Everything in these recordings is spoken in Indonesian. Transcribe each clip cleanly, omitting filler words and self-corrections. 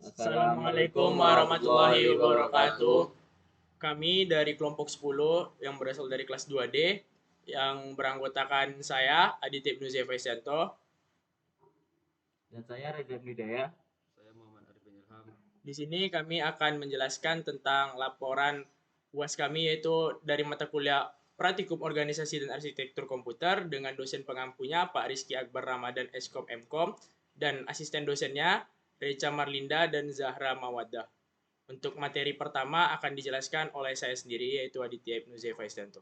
Assalamualaikum warahmatullahi wabarakatuh. Kami dari kelompok 10 yang berasal dari kelas 2D yang beranggotakan saya Aditya Ibnu Zefaisanto. Dan saya Reza Hidayah. Saya Muhammad Arifin Ilham. Di sini kami akan menjelaskan tentang laporan UAS kami, yaitu dari mata kuliah Praktikum Organisasi dan Arsitektur Komputer dengan dosen pengampunya Pak Rizky Akbar Ramadan Eskom Mkom dan asisten dosennya Reca Marlinda dan Zahra Mawaddah. Untuk materi pertama akan dijelaskan oleh saya sendiri, yaitu Aditya Ibnu Zefaisanto.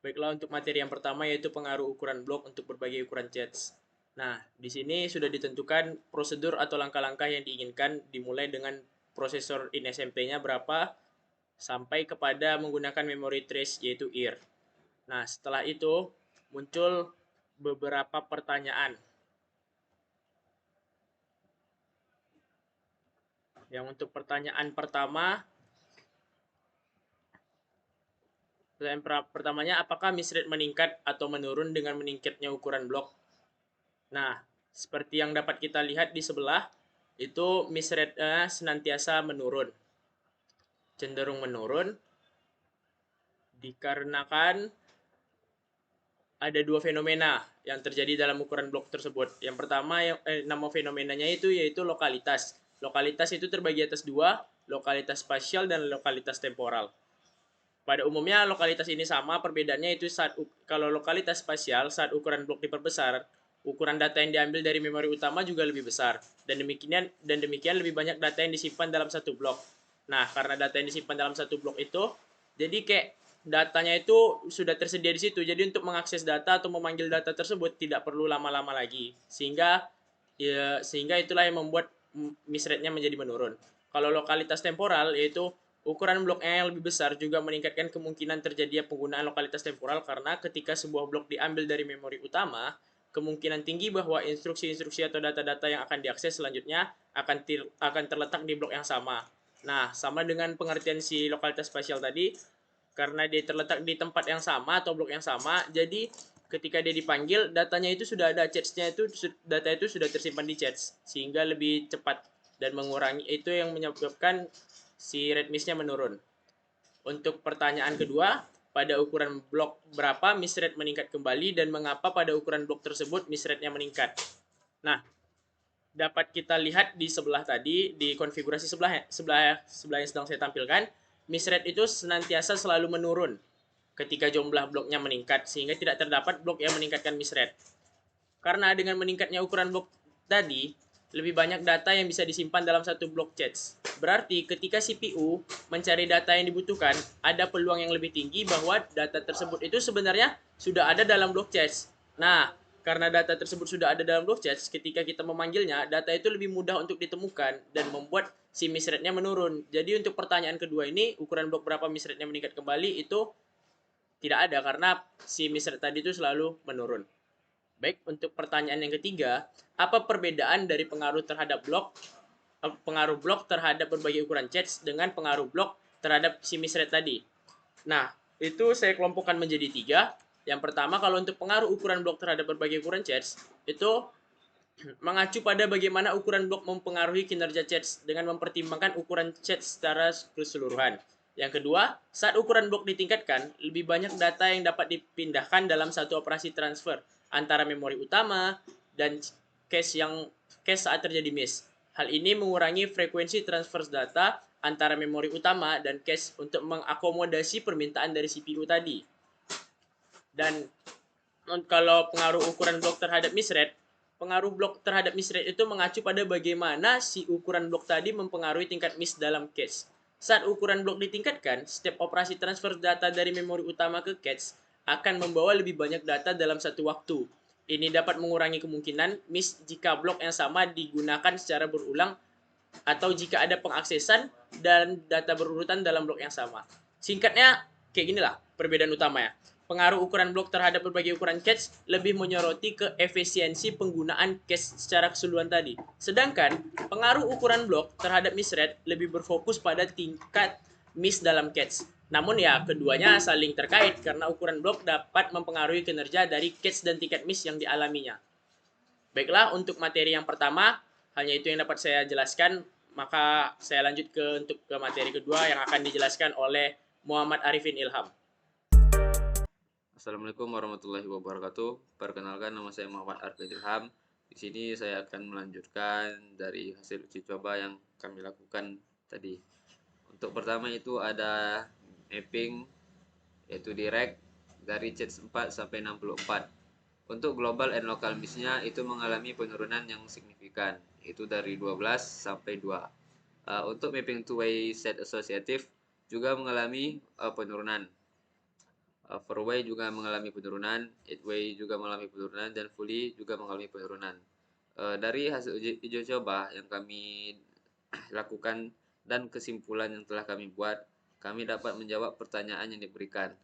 Baiklah, untuk materi yang pertama yaitu pengaruh ukuran blok untuk berbagai ukuran chats. Nah, di sini sudah ditentukan prosedur atau langkah-langkah yang diinginkan, dimulai dengan prosesor in SMP-nya berapa sampai kepada menggunakan memory trace yaitu IR. Nah, setelah itu muncul beberapa pertanyaan. Yang untuk pertanyaan pertamanya, apakah miss rate meningkat atau menurun dengan meningkatnya ukuran blok? Nah, seperti yang dapat kita lihat di sebelah, itu miss rate-nya senantiasa menurun. Cenderung menurun dikarenakan ada dua fenomena yang terjadi dalam ukuran blok tersebut. Yang pertama, nama fenomenanya itu yaitu lokalitas. Lokalitas itu terbagi atas dua, lokalitas spasial dan lokalitas temporal. Pada umumnya lokalitas ini sama, perbedaannya itu kalau lokalitas spasial saat ukuran blok diperbesar, ukuran data yang diambil dari memori utama juga lebih besar, dan demikian lebih banyak data yang disimpan dalam satu blok. Nah, karena data yang disimpan dalam satu blok itu, jadi kayak datanya itu sudah tersedia di situ. Jadi untuk mengakses data atau memanggil data tersebut tidak perlu lama-lama lagi. Sehingga itulah yang membuat miss rate-nya menjadi menurun. Kalau lokalitas temporal yaitu ukuran bloknya yang lebih besar juga meningkatkan kemungkinan terjadinya penggunaan lokalitas temporal, karena ketika sebuah blok diambil dari memori utama, kemungkinan tinggi bahwa instruksi-instruksi atau data-data yang akan diakses selanjutnya akan terletak di blok yang sama. Nah, sama dengan pengertian si lokalitas spasial tadi, karena dia terletak di tempat yang sama atau blok yang sama, jadi ketika dia dipanggil, datanya itu sudah ada cache-nya, data itu sudah tersimpan di cache, sehingga lebih cepat dan mengurangi, itu yang menyebabkan si rate miss-nya menurun. Untuk pertanyaan kedua, pada ukuran blok berapa miss rate meningkat kembali dan mengapa pada ukuran blok tersebut miss rate-nya meningkat? Nah, dapat kita lihat di sebelah tadi, di konfigurasi sebelah yang sedang saya tampilkan, miss rate itu senantiasa selalu menurun ketika jumlah bloknya meningkat, sehingga tidak terdapat blok yang meningkatkan miss rate. Karena dengan meningkatnya ukuran blok tadi, lebih banyak data yang bisa disimpan dalam satu blok cache. Berarti ketika CPU mencari data yang dibutuhkan, ada peluang yang lebih tinggi bahwa data tersebut itu sebenarnya sudah ada dalam blok cache. Nah, karena data tersebut sudah ada dalam blok cache, ketika kita memanggilnya, data itu lebih mudah untuk ditemukan dan membuat si miss rate-nya menurun. Jadi untuk pertanyaan kedua ini, ukuran blok berapa miss rate-nya meningkat kembali, itu tidak ada karena si miss rate tadi itu selalu menurun. Baik, untuk pertanyaan yang ketiga, apa perbedaan dari pengaruh blok terhadap berbagai ukuran cache dengan pengaruh blok terhadap si miss rate tadi? Nah, itu saya kelompokkan menjadi tiga. Yang pertama, kalau untuk pengaruh ukuran blok terhadap berbagai ukuran cache, itu mengacu pada bagaimana ukuran blok mempengaruhi kinerja cache dengan mempertimbangkan ukuran cache secara keseluruhan. Yang kedua, saat ukuran blok ditingkatkan, lebih banyak data yang dapat dipindahkan dalam satu operasi transfer antara memori utama dan cache saat terjadi miss. Hal ini mengurangi frekuensi transfer data antara memori utama dan cache untuk mengakomodasi permintaan dari CPU tadi. Dan kalau pengaruh ukuran blok terhadap miss rate, pengaruh blok terhadap miss rate itu mengacu pada bagaimana si ukuran blok tadi mempengaruhi tingkat miss dalam cache. Saat ukuran blok ditingkatkan, setiap operasi transfer data dari memori utama ke cache akan membawa lebih banyak data dalam satu waktu. Ini dapat mengurangi kemungkinan miss jika blok yang sama digunakan secara berulang atau jika ada pengaksesan dan data berurutan dalam blok yang sama. Singkatnya, kayak ginilah perbedaan utamanya. Pengaruh ukuran blok terhadap berbagai ukuran cache lebih menyoroti ke efisiensi penggunaan cache secara keseluruhan tadi. Sedangkan pengaruh ukuran blok terhadap miss rate lebih berfokus pada tingkat miss dalam cache. Namun ya, keduanya saling terkait karena ukuran blok dapat mempengaruhi kinerja dari cache dan tingkat miss yang dialaminya. Baiklah, untuk materi yang pertama, Hanya itu yang dapat saya jelaskan, maka saya lanjut untuk ke materi kedua yang akan dijelaskan oleh Muhammad Arifin Ilham. Assalamualaikum warahmatullahi wabarakatuh. Perkenalkan, nama saya Muhammad Arifin Ilham. Di sini saya akan melanjutkan dari hasil uji coba yang kami lakukan tadi. Untuk pertama itu ada mapping, yaitu direct dari CHEDS 4 sampai 64. Untuk global and local miss-nya itu mengalami penurunan yang signifikan, yaitu dari 12 sampai 2. Untuk mapping two-way set associative juga mengalami penurunan. Four-way juga mengalami penurunan, eight-way juga mengalami penurunan, dan fully juga mengalami penurunan. Dari hasil uji coba yang kami lakukan dan kesimpulan yang telah kami buat, kami dapat menjawab pertanyaan yang diberikan.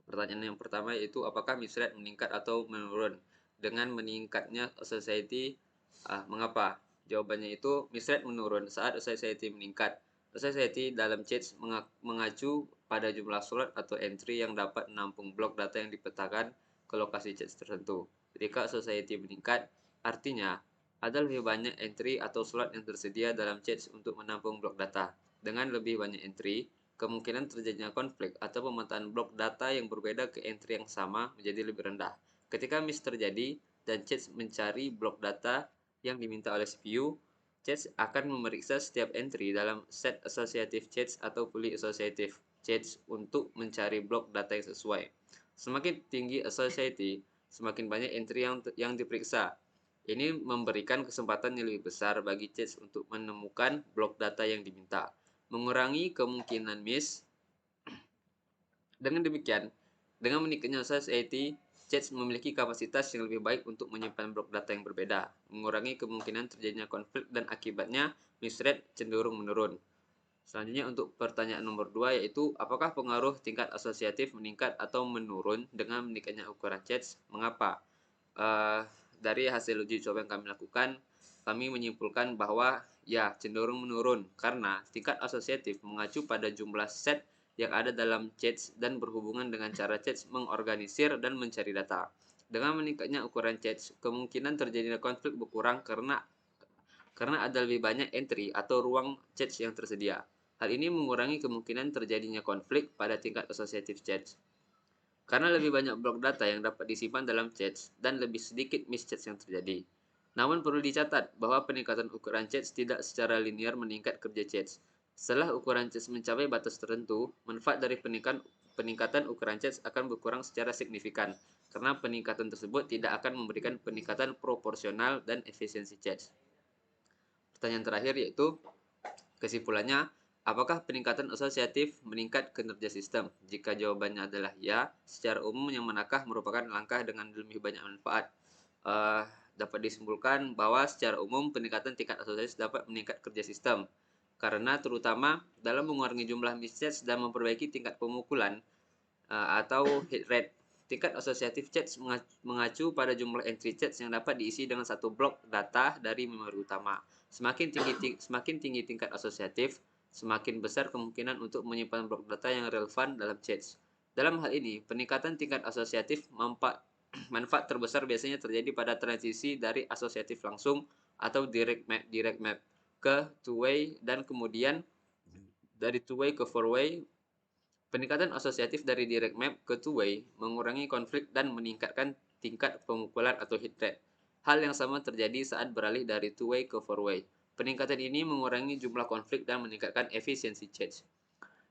Pertanyaan yang pertama yaitu apakah miss rate meningkat atau menurun dengan meningkatnya society? Mengapa? Jawabannya itu miss rate menurun saat society meningkat. Society dalam CHEDS mengacu pada jumlah slot atau entry yang dapat menampung blok data yang dipetakan ke lokasi CHEDS tertentu. Ketika society meningkat, artinya ada lebih banyak entry atau slot yang tersedia dalam CHEDS untuk menampung blok data. Dengan lebih banyak entry, kemungkinan terjadinya konflik atau pemetaan blok data yang berbeda ke entry yang sama menjadi lebih rendah. Ketika miss terjadi dan CHEDS mencari blok data yang diminta oleh CPU, CHEDS akan memeriksa setiap entry dalam set associative CHEDS atau fully associative CHEDS untuk mencari blok data yang sesuai. Semakin tinggi associativity, semakin banyak entry yang diperiksa. Ini memberikan kesempatan yang lebih besar bagi CHEDS untuk menemukan blok data yang diminta, mengurangi kemungkinan miss. Dengan demikian, dengan meningkatnya society, CHEDS memiliki kapasitas yang lebih baik untuk menyimpan blok data yang berbeda, mengurangi kemungkinan terjadinya konflik dan akibatnya miss rate cenderung menurun. Selanjutnya untuk pertanyaan nomor 2 yaitu apakah pengaruh tingkat asosiatif meningkat atau menurun dengan meningkatnya ukuran CHEDS? Mengapa? Dari hasil uji coba yang kami lakukan, kami menyimpulkan bahwa ya cenderung menurun karena tingkat asosiatif mengacu pada jumlah set yang ada dalam CHEDS dan berhubungan dengan cara CHEDS mengorganisir dan mencari data. Dengan meningkatnya ukuran CHEDS, kemungkinan terjadinya konflik berkurang karena ada lebih banyak entry atau ruang CHEDS yang tersedia. Hal ini mengurangi kemungkinan terjadinya konflik pada tingkat associative CHEDS. Karena lebih banyak blok data yang dapat disimpan dalam CHEDS dan lebih sedikit miss CHEDS yang terjadi. Namun perlu dicatat bahwa peningkatan ukuran CHEDS tidak secara linear meningkat kerja CHEDS. Setelah ukuran CHEDS mencapai batas tertentu, manfaat dari peningkatan ukuran CHEDS akan berkurang secara signifikan, karena peningkatan tersebut tidak akan memberikan peningkatan proporsional dan efisiensi CHEDS. Pertanyaan terakhir yaitu, kesimpulannya, apakah peningkatan asosiatif meningkat kinerja sistem? Jika jawabannya adalah ya, secara umum yang manakah merupakan langkah dengan lebih banyak manfaat? Dapat disimpulkan bahwa secara umum peningkatan tingkat asosiatif dapat meningkat kerja sistem, karena terutama dalam mengurangi jumlah mismatch dan memperbaiki tingkat pemukulan atau hit rate. Tingkat asosiatif CHEDS mengacu pada jumlah entry CHEDS yang dapat diisi dengan satu blok data dari memori utama. Semakin tinggi tingkat asosiatif, semakin besar kemungkinan untuk menyimpan blok data yang relevan dalam CHEDS. Dalam hal ini, peningkatan tingkat asosiatif manfaat terbesar biasanya terjadi pada transisi dari asosiatif langsung atau direct map ke two-way dan kemudian dari two-way ke four-way. Peningkatan asosiatif dari direct map ke two-way mengurangi konflik dan meningkatkan tingkat pemukulan atau hit rate. Hal yang sama terjadi saat beralih dari two-way ke four-way. Peningkatan ini mengurangi jumlah konflik dan meningkatkan efisiensi CHEDS.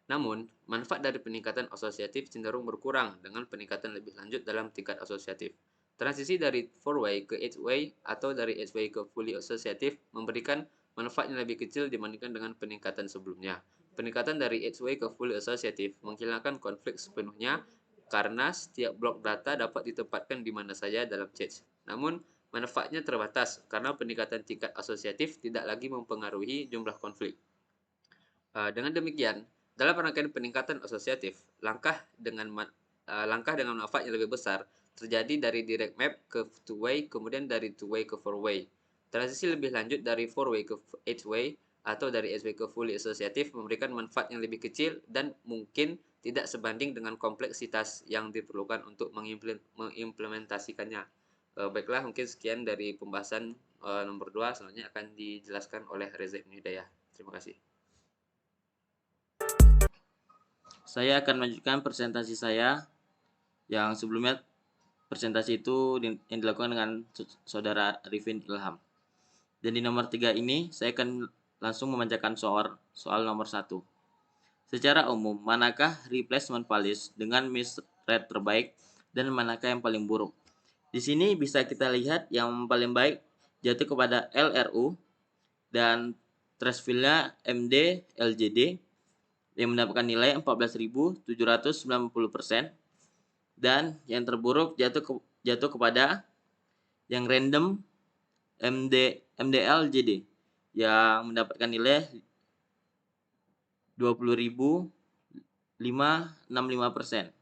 Namun, manfaat dari peningkatan asosiatif cenderung berkurang dengan peningkatan lebih lanjut dalam tingkat asosiatif. Transisi dari four-way ke eight-way atau dari eight-way ke fully associative memberikan manfaat yang lebih kecil dibandingkan dengan peningkatan sebelumnya. Peningkatan dari eight-way ke fully associative menghilangkan konflik sepenuhnya karena setiap blok data dapat ditempatkan di mana saja dalam CHEDS. Namun, manfaatnya terbatas karena peningkatan tingkat asosiatif tidak lagi mempengaruhi jumlah konflik. Dengan demikian, dalam rangkaian peningkatan asosiatif, langkah dengan manfaat yang lebih besar terjadi dari direct map ke two-way, kemudian dari two-way ke four-way. Transisi lebih lanjut dari four-way ke eight-way atau dari eight-way ke fully associative memberikan manfaat yang lebih kecil dan mungkin tidak sebanding dengan kompleksitas yang diperlukan untuk mengimplementasikannya. Baiklah, mungkin sekian dari pembahasan nomor 2 selanjutnya akan dijelaskan oleh Reza Ibnu Hidayah. Terima kasih. Saya akan melanjutkan presentasi saya yang sebelumnya presentasi itu yang dilakukan dengan saudara Arifin Ilham. Dan di nomor 3 ini saya akan langsung membacakan soal nomor 1. Secara umum, manakah replacement policy dengan miss rate terbaik dan manakah yang paling buruk? Di sini bisa kita lihat yang paling baik jatuh kepada LRU dan trash field-nya MD LJD yang mendapatkan nilai 14.790% dan yang terburuk jatuh kepada yang random MDL-JD yang mendapatkan nilai 20.565%.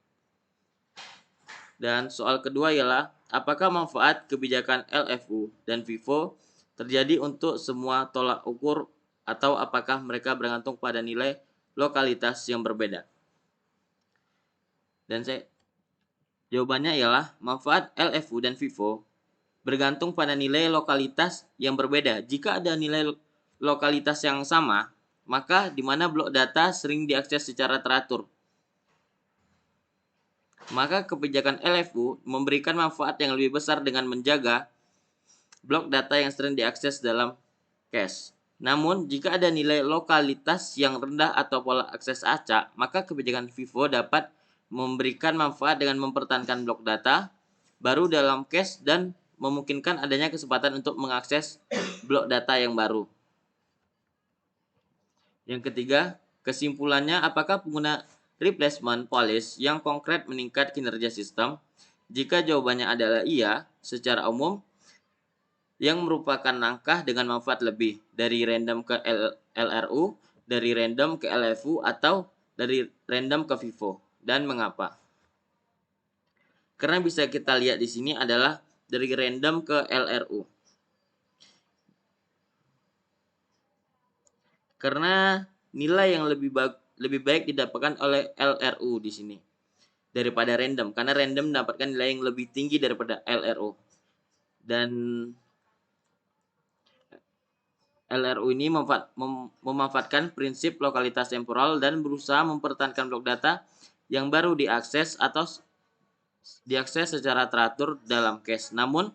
Dan soal kedua ialah apakah manfaat kebijakan LFU dan FIFO terjadi untuk semua tolak ukur atau apakah mereka bergantung pada nilai lokalitas yang berbeda? Dan jawabannya ialah manfaat LFU dan FIFO bergantung pada nilai lokalitas yang berbeda. Jika ada nilai lokalitas yang sama, maka di mana blok data sering diakses secara teratur. Maka kebijakan LFU memberikan manfaat yang lebih besar dengan menjaga blok data yang sering diakses dalam cache. Namun, jika ada nilai lokalitas yang rendah atau pola akses acak, maka kebijakan FIFO dapat memberikan manfaat dengan mempertahankan blok data baru dalam cache dan memungkinkan adanya kesempatan untuk mengakses blok data yang baru. Yang ketiga, kesimpulannya apakah pengguna replacement policy yang konkret meningkat kinerja sistem? Jika jawabannya adalah iya, secara umum yang merupakan langkah dengan manfaat lebih dari random ke LRU, dari random ke LFU, atau dari random ke FIFO. Dan mengapa? Karena bisa kita lihat di sini adalah dari random ke LRU. Karena nilai yang lebih baik didapatkan oleh LRU di sini daripada random, karena random mendapatkan nilai yang lebih tinggi daripada LRU. Dan LRU ini memanfaatkan prinsip lokalitas temporal dan berusaha mempertahankan blok data yang baru diakses atau diakses secara teratur dalam cache. Namun,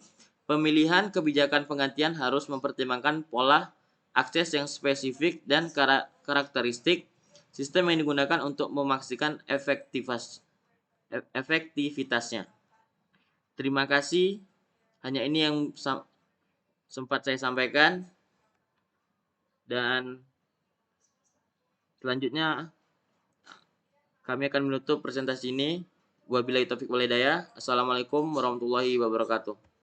pemilihan kebijakan penggantian harus mempertimbangkan pola akses yang spesifik dan karakteristik sistem yang digunakan untuk memastikan efektivitasnya. Terima kasih. Hanya ini yang sempat saya sampaikan. Dan selanjutnya kami akan menutup presentasi ini. Wabillahi taufiq wal hidayah. Assalamualaikum warahmatullahi wabarakatuh.